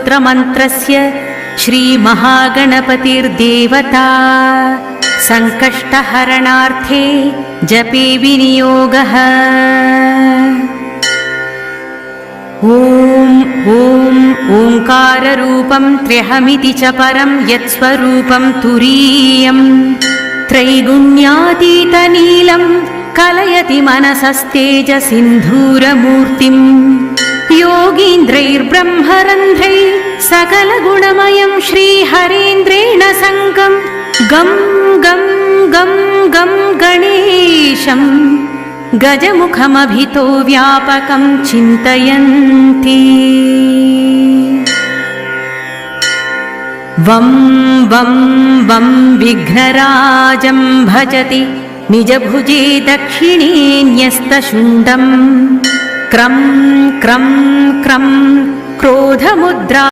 स्तोत्रमन्त्रस्य श्रीमहागणपतिर्देवता संकष्टहरणार्थे जपे विनियोगः। ॐ ओंकाररूपं त्र्यहमिति च परं यत्स्वरूपं तुरीयं त्रैगुण्यातीतनीलं कलयति मनसस्तेजसिन्धूरमूर्तिं योगीन्द्रैर्ब्रह्मरन्ध्रैः सकलगुणमयं श्रीहरेन्द्रेण सङ्गं गं गं गं गं गणेशं गजमुखमभितो व्यापकं चिन्तयन्ति। वं वं वं विघ्नराजं भजति निजभुजे दक्षिणे न्यस्तशुण्डं क्रं क्रं क्रं क्रोधमुद्रा